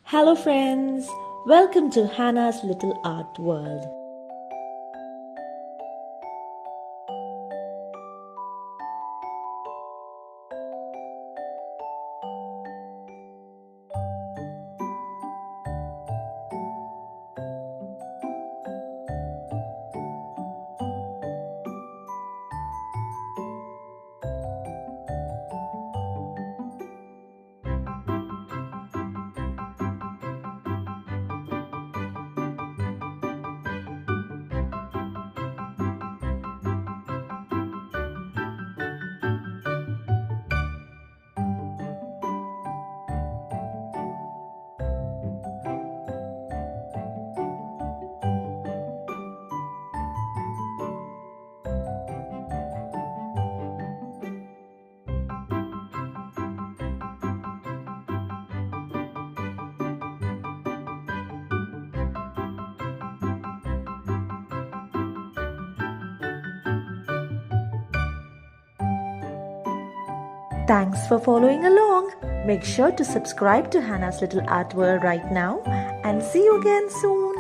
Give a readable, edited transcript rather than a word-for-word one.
Hello, friends. Welcome to Hannah's Little Art World. Thanks for following along. Make sure to subscribe to Hannah's Little Art World right now and see you again soon.